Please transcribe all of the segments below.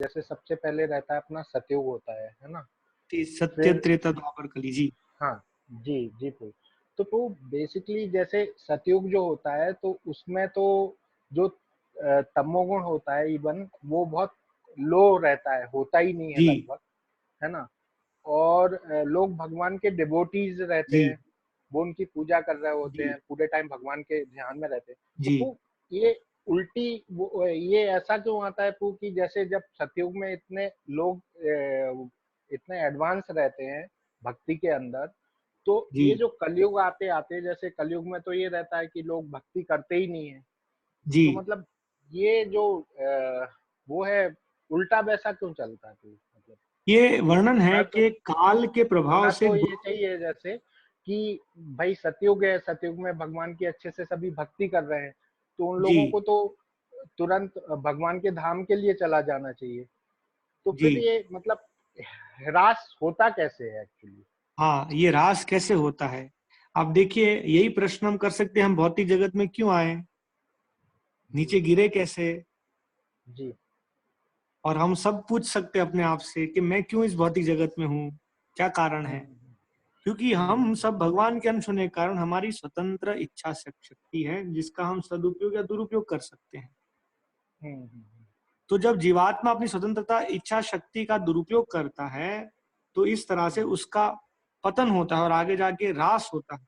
जैसे सबसे पहले रहता है अपना सतयुग होता है ना। सत्य त्रेता द्वापर कली जी। हाँ जी जी तो बेसिकली जैसे सतयुग जो होता है तो उसमें तो जो तमोगुण होता है इवन वो बहुत लो रहता है, होता ही नहीं है जी लगभग, है ना। और लोग भगवान के डिवोटीज रहते जी हैं, वो उनकी पूजा कर रहे होते जी हैं, पूरे टाइम भगवान के ध्यान में रहते हैं। तो जी ये उल्टी ये ऐसा क्यों आता है कि जैसे जब सतयुग में इतने लोग इतने एडवांस रहते हैं भक्ति के अंदर, तो जी ये जो कलयुग आते आते, जैसे कलयुग में तो ये रहता है कि लोग भक्ति करते ही नहीं है। जी। तो मतलब ये जो वो है उल्टा वैसा क्यों चलता है मतलब ये वर्णन है होना तो कि काल के प्रभाव होना से तो ये चाहिए जैसे कि भाई सतयुग है, सतयुग में भगवान की अच्छे से सभी भक्ति कर रहे हैं, तो उन जी लोगों को तो तुरंत भगवान के धाम के लिए चला जाना चाहिए। तो जी। फिर ये मतलब ह्रास होता कैसे है एक्चुअली? हाँ, ये ह्रास कैसे होता है? आप देखिए, यही प्रश्न हम कर सकते हैं, हम भौतिक जगत में क्यों आए, जी नीचे गिरे कैसे? जी और हम सब पूछ सकते हैं अपने आप से कि मैं क्यों इस भौतिक जगत में हूँ, क्या कारण है? हम्म क्योंकि हम हम्म सब भगवान के अंश होने के कारण हमारी स्वतंत्र इच्छा शक्ति है, जिसका हम सदुपयोग या दुरुपयोग कर सकते हैं। हम्म तो जब जीवात्मा अपनी स्वतंत्रता इच्छा शक्ति का दुरुपयोग करता है, तो इस तरह से उसका पतन होता है और आगे जाके ह्रास होता है।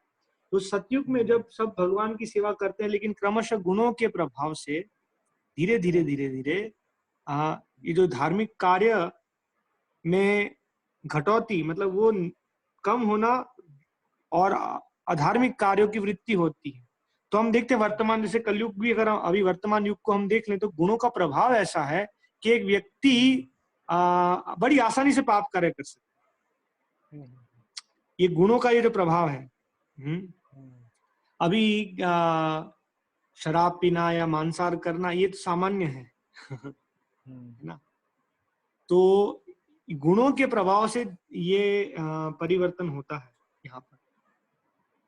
तो सतयुग में हम्म जब सब भगवान की सेवा करते हैं, लेकिन क्रमशः गुणों के प्रभाव से धीरे धीरे हम्म धीरे धीरे ये जो धार्मिक कार्य में घटौती, मतलब वो कम होना, और अधार्मिक कार्यों की वृत्ति होती है। तो हम देखते हैं वर्तमान, जैसे कलयुग भी, अगर अभी वर्तमान युग को हम देख लें, तो गुणों का प्रभाव ऐसा है कि एक व्यक्ति बड़ी आसानी से पाप कार्य कर सकता हम्म है। ये गुणों का ये जो प्रभाव है। हम्म अभी शराब पीना या मांसाहार करना ये तो सामान्य है है ना। तो गुणों के प्रभाव से ये परिवर्तन होता है यहाँ पर।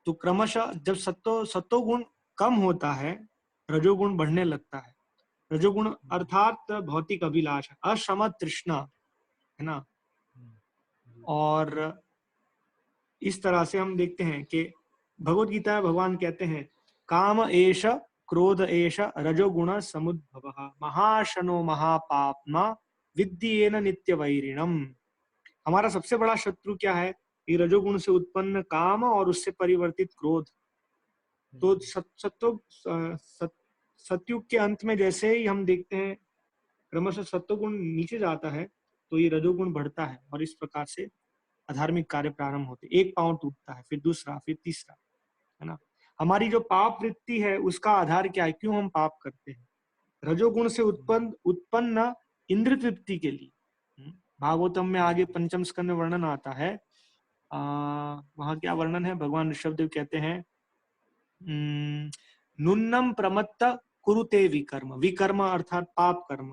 तो क्रमशः जब सत्वगुण कम होता है, रजोगुण बढ़ने लगता है। रजोगुण अर्थात भौतिक अभिलाष, अशम तृष्णा, है ना। और इस तरह से हम देखते हैं कि भगवत गीता में भगवान कहते हैं, काम एष क्रोध एष रजोगुण समुद्भवः महाशनो महापाप्मा विद्येन नित्य वैरिणम। हमारा सबसे बड़ा शत्रु क्या है? ये रजोगुण से उत्पन्न काम और उससे परिवर्तित क्रोध। तो सतयुग के अंत में जैसे ही हम देखते हैं क्रमशः सत्वगुण नीचे जाता है, तो ये रजोगुण बढ़ता है और इस प्रकार से अधार्मिक कार्य प्रारंभ होते। एक पांव टूटता है, फिर दूसरा, फिर तीसरा, है ना। हमारी जो पाप वृत्ति है उसका आधार क्या है, क्यों हम पाप करते हैं? रजोगुण से उत्पन्न उत्पन्न इंद्र तृप्ति के लिए। भागवतम में आगे पंचम स्कंद में वर्णन आता है। वहां क्या वर्णन है? भगवान ऋषभदेव कहते हैं, नुन्नम प्रमत्त कुरुते विकर्म। विकर्म अर्थात पाप कर्म।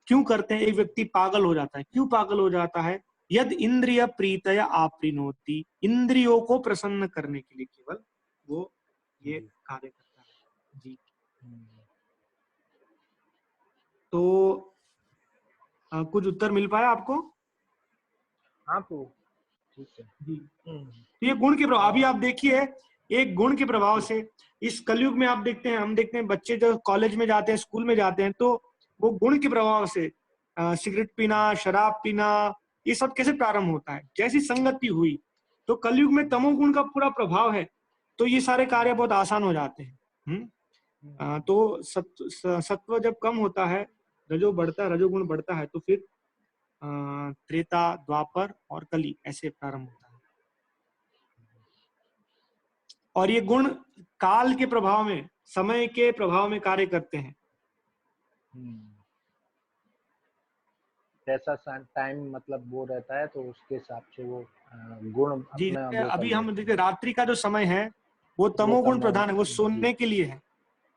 क्यों करते हैं? एक व्यक्ति पागल हो जाता है। क्यों पागल हो जाता है? यद इंद्रिय प्रीतया आप्रीनोति, इंद्रियों को प्रसन्न करने के लिए केवल वो ये कार्य करता है जी। तो कुछ उत्तर मिल पाया आपको? हाँ तो ठीक है। जी। तो ये गुण के प्रभाव, अभी आप देखिए, एक गुण के प्रभाव से इस कलयुग में आप देखते हैं, हम देखते हैं बच्चे जो कॉलेज में जाते हैं, स्कूल में जाते हैं, तो वो गुण के प्रभाव से सिगरेट पीना, शराब पीना, ये सब कैसे प्रारंभ होता है? जैसी संगति हुई, तो कलयुग में तमोगुण का पूरा प्रभाव है, तो ये सारे कार्य बहुत आसान हो जाते हैं। तो सत्व जब कम होता है, रजोगुण बढ़ता है, तो फिर त्रेता, द्वापर और कली ऐसे प्रारंभ होता है। और ये गुण काल के प्रभाव में, समय के प्रभाव में कार्य करते हैं। जैसा टाइम मतलब वो रहता है तो उसके हिसाब से वो गुण जी, अपना वो कर अभी हम लेते देखते हैं। रात्रि का जो समय है वो वो तमोगुण तमो प्रधान है, वो जी सोने के लिए है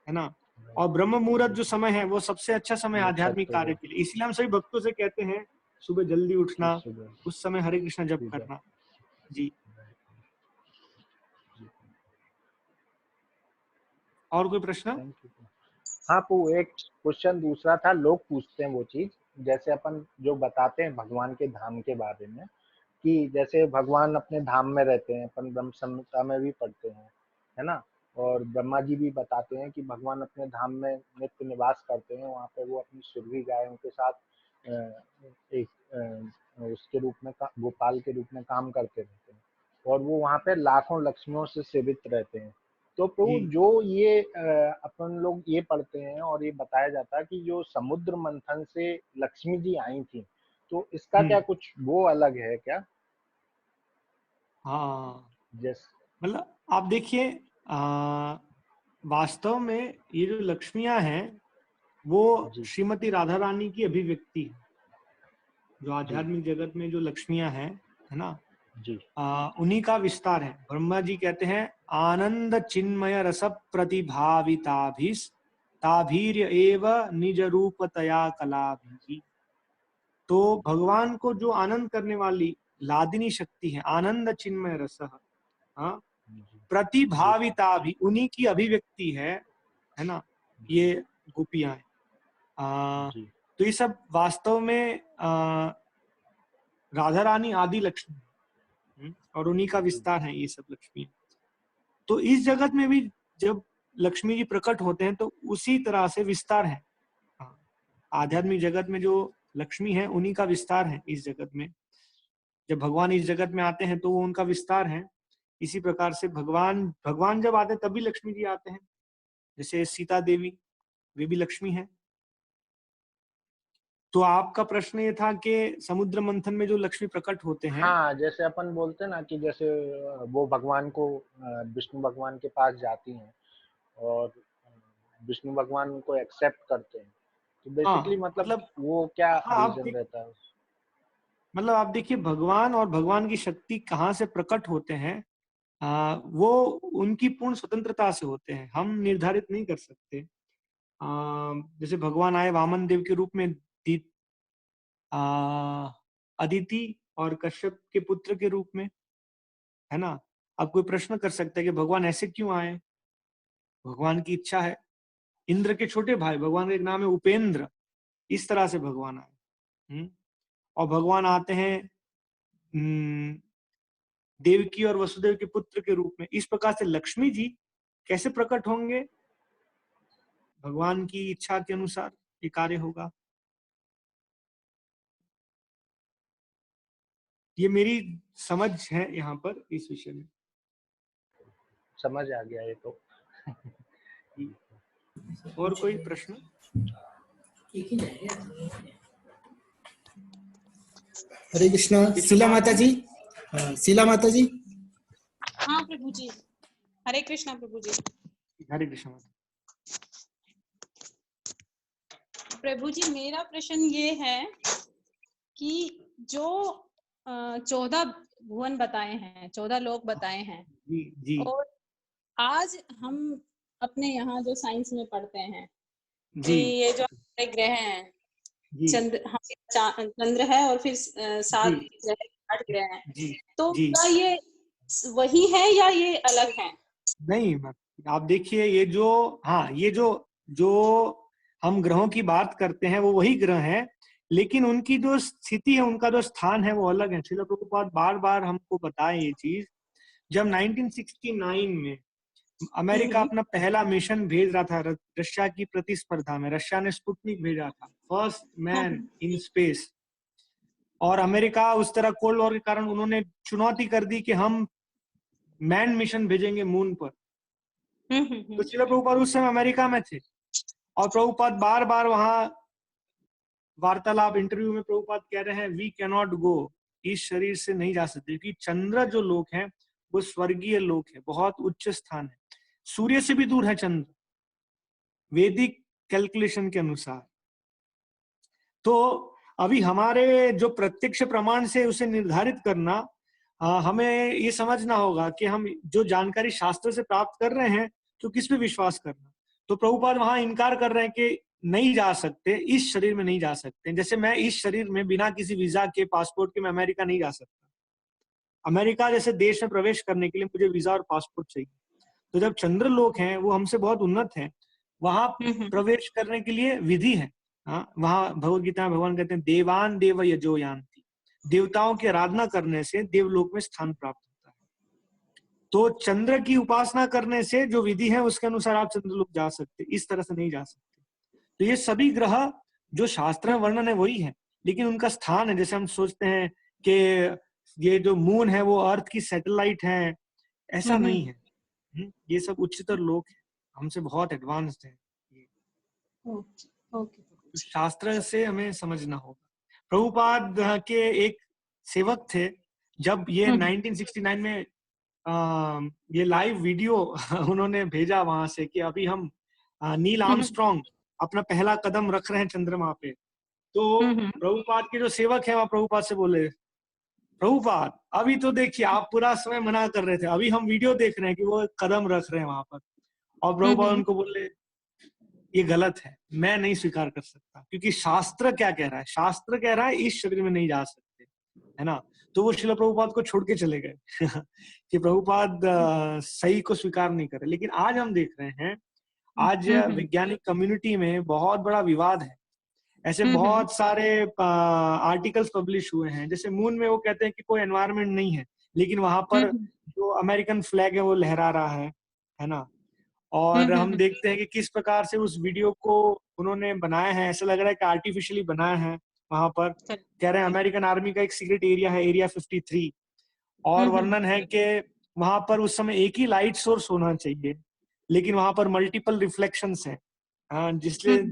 ना। और ब्रह्म मुहूर्त जो समय है वो सबसे अच्छा समय वो आध्यात्मिक सत्व कार्य के लिए। इसलिए हम सभी भक्तों से कहते हैं सुबह जल्दी उठना, सुबह उस समय हरे कृष्ण जप पूजा। करना जी। और कोई प्रश्न? Thank you. हाँ तो एक क्वेश्चन दूसरा था, लोग पूछते हैं वो चीज जैसे अपन जो बताते हैं भगवान के धाम के बारे में, कि जैसे भगवान अपने धाम में रहते हैं, अपन ब्रह्म संहिता में भी पढ़ते हैं, है ना। और ब्रह्मा जी भी बताते हैं कि भगवान अपने धाम में नित्य निवास करते हैं, वहाँ पे वो अपनी सुरभि गायों के साथ एक उसके रूप में गोपाल के रूप में काम करते रहते हैं, और वो वहाँ पे लाखों लक्ष्मियों से सेवित रहते हैं। तो प्रभु जी जो ये अपन लोग ये पढ़ते हैं और ये बताया जाता है कि जो समुद्र मंथन से लक्ष्मी जी आई थी, तो इसका क्या कुछ वो अलग है क्या? हाँ, जस मतलब आप देखिए, वास्तव में ये जो लक्ष्मियां हैं वो जी श्रीमती राधा रानी की अभिव्यक्ति है। जो जी आध्यात्मिक जगत में जो लक्ष्मियां हैं, है ना, जी उन्हीं का विस्तार है। ब्रह्मा जी कहते हैं आनंद चिन्मय रस प्रतिभाविताभिस ताभीर्य एव निज रूपतया कला भी। तो भगवान को जो आनंद करने वाली लादिनी शक्ति है, आनंद चिन्मय रस, हाँ, जी प्रतिभाविता भी उन्हीं की अभिव्यक्ति है ना, ये गोपियां हैं। जी तो ये सब वास्तव में राधा रानी आदि लक्ष्मी, और उन्हीं का जी विस्तार है ये सब लक्ष्मी। तो इस जगत में भी जब लक्ष्मी जी प्रकट होते हैं तो उसी तरह से विस्तार है। हाँ, आध्यात्मिक जगत में जो लक्ष्मी है उन्हीं का विस्तार है इस जगत में। जब भगवान इस जगत में आते हैं तो वो उनका विस्तार है। इसी प्रकार से भगवान भगवान जब आते हैं तभी लक्ष्मी जी आते हैं। जैसे सीता देवी, वे भी लक्ष्मी है। तो आपका प्रश्न ये था कि समुद्र मंथन में जो लक्ष्मी प्रकट होते हैं। हाँ, जैसे अपन बोलते हैं ना कि जैसे वो भगवान को विष्णु भगवान के पास जाती हैं, और विष्णु भगवान उनको एक्सेप्ट करते हैं, तो बेसिकली हाँ, मतलब मतलब, वो क्या हाँ, रीजन रहता है? मतलब आप देखिए भगवान और भगवान की शक्ति कहाँ से प्रकट होते हैं, वो उनकी पूर्ण स्वतंत्रता से होते हैं, हम निर्धारित नहीं कर सकते। जैसे भगवान आए वामन देव के रूप में, अदिति और कश्यप के पुत्र के रूप में, है ना। अब कोई प्रश्न कर सकता है कि भगवान ऐसे क्यों आए। भगवान की इच्छा है। इंद्र के छोटे भाई, भगवान का एक नाम है उपेंद्र, इस तरह से भगवान आए। और भगवान आते हैं देवकी और वसुदेव के पुत्र के रूप में। इस प्रकार से लक्ष्मी जी कैसे प्रकट होंगे, भगवान की इच्छा के अनुसार ये कार्य होगा। ये मेरी समझ है यहाँ पर इस विषय में। समझ आ गया ये तो। और कोई प्रश्न? हरे कृष्णा। शीला माता जी, शीला माता जी। हाँ प्रभु जी, हरे कृष्णा प्रभु जी। हरे कृष्ण। प्रभु जी, मेरा प्रश्न ये है कि जो 14 भुवन बताए हैं, 14 लोक बताए हैं, जी जी और आज हम अपने यहाँ जो साइंस में पढ़ते हैं कि जी ये जो हमारे ग्रह हैं, जी चंद्र है और फिर 7 जी ग्रह, 8 ग्रह हैं, जी तो जी। क्या ये वही है या ये अलग है? नहीं, आप देखिए ये जो, हाँ, ये जो जो हम ग्रहों की बात करते हैं वो वही ग्रह हैं, लेकिन उनकी जो स्थिति है, उनका जो स्थान है वो अलग है। श्रील प्रभुपाद बार बार हमको बताए ये चीज। जब 1969 में अमेरिका अपना पहला मिशन भेज रहा था रशिया की प्रतिस्पर्धा में, रशिया ने स्पुतनिक भेजा था, फर्स्ट मैन इन स्पेस। और अमेरिका उस तरह कोल्ड वॉर के कारण उन्होंने चुनौती कर दी कि हम मैन मिशन भेजेंगे मून पर। तो श्रील प्रभुपाद उस समय अमेरिका में थे, और प्रभुपाद बार बार वहां वार्तालाप, इंटरव्यू में प्रभुपाद कह रहे हैं वी कैनॉट गो, इस शरीर से नहीं जा सकते, क्योंकि चंद्र जो लोक है वो स्वर्गीय लोक है, बहुत उच्च स्थान है, सूर्य से भी दूर है चंद्र वैदिक कैलकुलेशन के अनुसार। तो अभी हमारे जो प्रत्यक्ष प्रमाण से उसे निर्धारित करना, हमें ये समझना होगा कि हम जो जानकारी शास्त्र से प्राप्त कर रहे हैं तो किस पे विश्वास करना। तो प्रभुपाद वहां इनकार कर रहे हैं कि नहीं जा सकते, इस शरीर में नहीं जा सकते। जैसे मैं इस शरीर में बिना किसी वीजा के, पासपोर्ट के, मैं अमेरिका नहीं जा सकता। अमेरिका जैसे देश में प्रवेश करने के लिए मुझे वीजा और पासपोर्ट चाहिए। तो जब चंद्र लोक हैं वो हमसे बहुत उन्नत हैं, वहां प्रवेश करने के लिए विधि है, हाँ, वहां भगवद गीता में भगवान कहते हैं देवान देव यजो यान्ति, देवताओं की आराधना करने से देवलोक में स्थान प्राप्त होता है। तो चंद्र की उपासना करने से जो विधि है उसके अनुसार आप चंद्रलोक जा सकते, इस तरह से नहीं जा सकते। तो ये सभी ग्रह जो शास्त्र में वर्णन है वही है, लेकिन उनका स्थान है। जैसे हम सोचते हैं कि ये जो मून है वो अर्थ की सैटेलाइट है, ऐसा नहीं है। ये सब उच्चतर लोक है, हमसे बहुत एडवांस्ड है। ओके। तो शास्त्र से हमें समझना होगा। प्रभुपाद के एक सेवक थे, जब ये 1969 में ये लाइव वीडियो उन्होंने भेजा वहां से कि अभी हम नील आर्मस्ट्रॉन्ग अपना पहला कदम रख रहे हैं चंद्रमा पे, तो प्रभुपाद के जो सेवक हैं वहां प्रभुपाद से बोले, प्रभुपाद अभी तो देखिए आप पूरा समय मना कर रहे थे, अभी हम वीडियो देख रहे हैं कि वो कदम रख रहे हैं वहां पर। और प्रभुपाद उनको बोले ये गलत है, मैं नहीं स्वीकार कर सकता, क्योंकि शास्त्र क्या कह रहा है, शास्त्र कह रहा है इस शरीर में नहीं जा सकते, है ना। तो वो श्रील प्रभुपाद को छोड़ के चले गए कि प्रभुपाद सही को स्वीकार नहीं करे। लेकिन आज हम देख रहे हैं, आज वैज्ञानिक कम्युनिटी में बहुत बड़ा विवाद है। ऐसे बहुत सारे आर्टिकल्स पब्लिश हुए हैं, जैसे मून में वो कहते हैं कि कोई एनवायरनमेंट नहीं है, लेकिन वहां पर जो अमेरिकन फ्लैग है वो लहरा रहा है ना। और हम देखते हैं कि किस प्रकार से उस वीडियो को उन्होंने बनाया है, ऐसा लग रहा है कि आर्टिफिशियली बनाया है। वहां पर कह रहे हैं अमेरिकन आर्मी का एक सीक्रेट एरिया है, एरिया 53, और वर्णन है कि वहां पर उस समय एक ही लाइट सोर्स होना चाहिए, लेकिन वहां पर मल्टीपल रिफ्लेक्शंस हैं, जिसलिए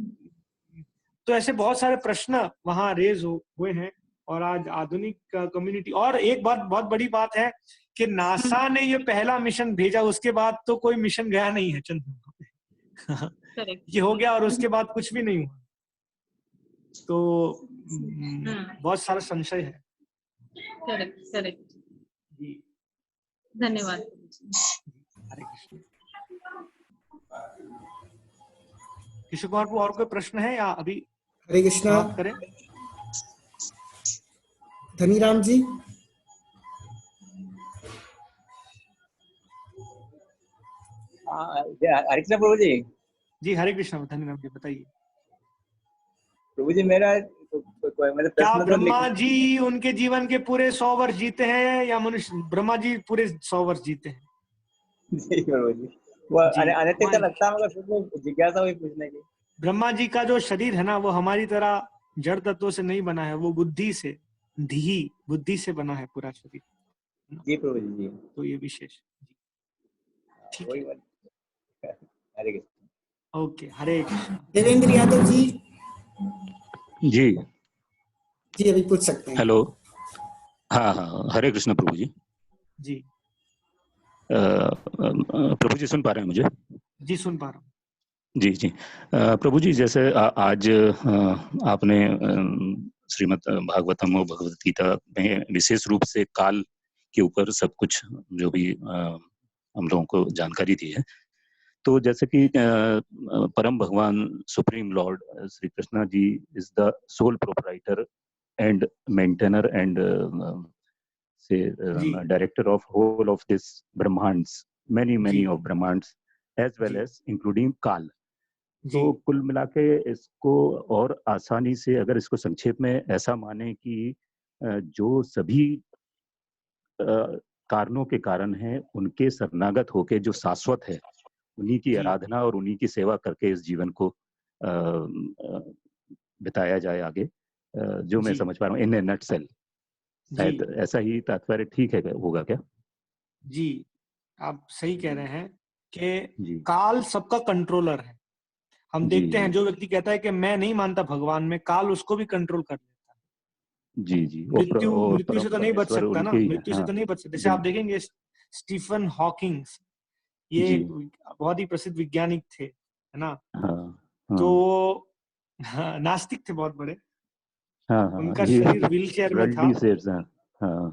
तो ऐसे बहुत सारे प्रश्न वहां रेज हुए हैं। और आज आधुनिक कम्युनिटी, और एक बात बहुत बड़ी बात है कि नासा ने ये पहला मिशन भेजा, उसके बाद तो कोई मिशन गया नहीं है चंद्रमा पे ये हो गया और उसके बाद कुछ भी नहीं हुआ। तो बहुत सारा संशय है। करेक्ट। धन्यवाद। हरे कृष्ण। किशोर कुमार को और कोई प्रश्न है या अभी हरे कृष्णा। बात करें? धनीराम जी। हरे कृष्ण प्रभु जी। जी हरे कृष्ण। धनीराम जी बताइए। प्रभु जी मेरा मतलब क्या ब्रह्मा जी उनके जीवन के पूरे 100 वर्ष जीते हैं या मनुष्य ब्रह्मा जी पूरे 100 वर्ष जीते हैं? जी प्रभु जी, वो अनैतिक लगता है, मगर जिज्ञासा हुई पूछने की। ब्रह्मा जी का जो शरीर है ना, वो हमारी तरह जड़ तत्वों से नहीं बना है, वो बुद्धि से, बुद्धि से बना है पूरा शरीर। जी प्रभु जी। तो ये विशेष। ठीक है। हरे कृष्ण। ओके, हरे कृष्ण। देवेंद्र यादव जी। जी अभी पूछ सकते हैं। हेलो। हाँ, हरे कृष्ण प्रभु जी। जी प्रभु जी सुन पा रहे हैं मुझे? जी सुन पा रहा हूँ। जी प्रभु जी, जैसे आज आपने श्रीमद् भागवतम और भगवद गीता में विशेष रूप से काल के ऊपर सब कुछ जो भी हम लोगों को जानकारी दी है, तो जैसे कि परम भगवान supreme lord Shri Krishna ji is the sole proprietor and maintainer and director of whole of this ब्रह्मांड्स, many of ब्रह्मांड्स एज वेल एज इंक्लूडिंग काल। तो कुल मिला के इसको और आसानी से अगर इसको संक्षेप में ऐसा माने कि जो सभी कारणों के कारण हैं, उनके शरणागत होके जो शाश्वत है, उन्हीं की आराधना और उन्हीं की सेवा करके इस जीवन को बिताया जाए आगे, जो मैं समझ पा रहा हूँ इन ए नटसेल। शायद ऐसा ही तात्पर्य ठीक है, होगा क्या? जी आप सही कह रहे हैं कि काल सबका कंट्रोलर है। हम देखते हैं जो व्यक्ति कहता है कि मैं नहीं मानता भगवान में, काल उसको भी कंट्रोल कर लेता है। जी मृत्यु से तो नहीं बच सकता ना, मृत्यु से तो नहीं बच सकता। जैसे आप देखेंगे स्टीफन हॉकिंग, ये बहुत ही प्रसिद्ध वैज्ञानिक थे, है ना। तो नास्तिक थे बहुत बड़े। उनका शरीर व्हीलचेयर में था।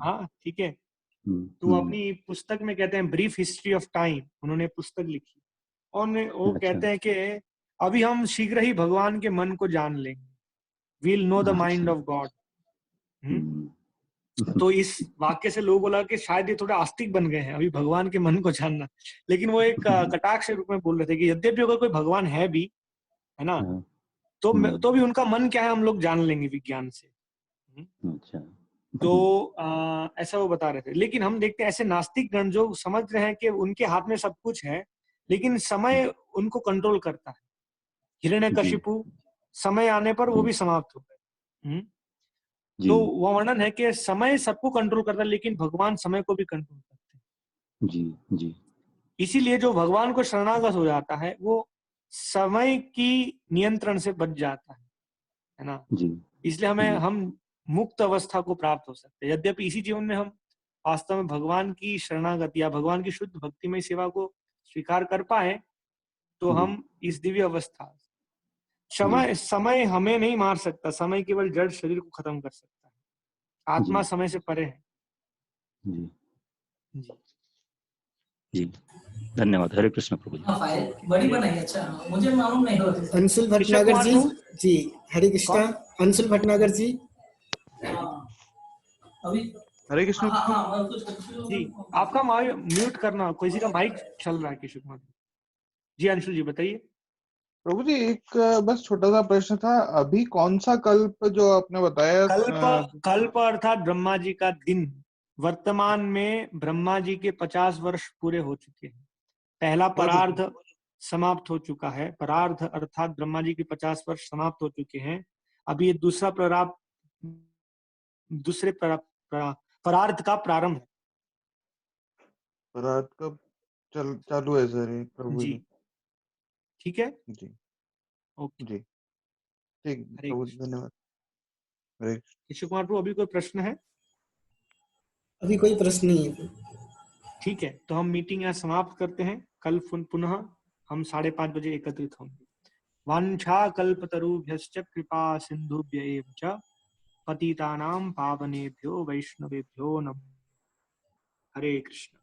हाँ ठीक है। तो अपनी पुस्तक में कहते हैं ब्रीफ हिस्ट्री ऑफ टाइम, उन्होंने पुस्तक लिखी और वो कहते हैं कि अभी हम शीघ्र ही भगवान के मन को जान लेंगे, we'll know the mind of God. तो इस वाक्य से लोगों को लगा कि शायद ये थोड़े आस्तिक बन गए हैं, अभी भगवान के मन को जानना। लेकिन वो एक कटाक्ष के रूप में बोल रहे थे कि यद्यपि अगर कोई भगवान है भी, है ना, तो भी उनका मन क्या है हम लोग जान लेंगे विज्ञान से। अच्छा। तो ऐसा वो बता रहे थे। लेकिन हम देखते हैं ऐसे नास्तिक गण जो समझ रहे हैं कि उनके हाथ में सब कुछ है, लेकिन समय उनको कंट्रोल करता है। हिरण्यकशिपु समय आने पर वो भी समाप्त हो गए। तो वो वर्णन है कि समय सबको कंट्रोल करता है, लेकिन भगवान समय को भी कंट्रोल करते हैं। जी जी। इसीलिए जो भगवान को शरणागत हो जाता है वो समय की नियंत्रण से बच जाता है ना। जी। इसलिए हम मुक्त अवस्था को प्राप्त हो सकते हैं। यद्यपि इसी जीवन में हम वास्तव में भगवान की शरणागति या भगवान की शुद्ध भक्तिमय सेवा को स्वीकार कर पाए तो हम इस दिव्य अवस्था, समय हमें नहीं मार सकता, समय केवल जड़ शरीर को खत्म कर सकता है। आत्मा समय से परे है। जी जी जी, धन्यवाद। हरे कृष्ण प्रभु जी। फाइल बड़ी बनाई, अच्छा मुझे मालूम नहीं होता। अंशुल भटनागर जी, जी हरे कृष्णा। अंशुल भटनागर जी, अभी हरे कृष्ण जी, आपका म्यूट करना, किसी का माइक चल रहा है किशोर कुमार जी। अंशुल जी बताइए। प्रभु जी, एक बस छोटा सा प्रश्न था। अभी कौन सा कल्प जो आपने बताया? कल्प अर्थात ब्रह्मा जी का दिन। वर्तमान में ब्रह्मा जी के 50 वर्ष पूरे हो चुके हैं। पहला परार्ध समाप्त हो चुका है। परार्ध अर्थात ब्रह्मा जी के 50 वर्ष समाप्त हो चुके हैं। अभी ये दूसरे परार्ध का प्रारंभ है। परार्ध कब चालू है सर ये प्रभु जी? ठीक है जी ओके जी, ठीक प्रभु, धन्यवाद। हरे किशोर कुमार प्रभु, अभी कोई प्रश्न है? अभी कोई प्रश्न नहीं है। ठीक है, तो हम मीटिंग यहाँ समाप्त करते हैं। कल पुनः हम 5:30 बजे एकत्रित होंगे। वांछा कल्पतरुभ्यश्च कृपा सिंधुभ्य एव च पतितानां पावनेभ्यो वैष्णवेभ्यो नमः। हरे कृष्ण।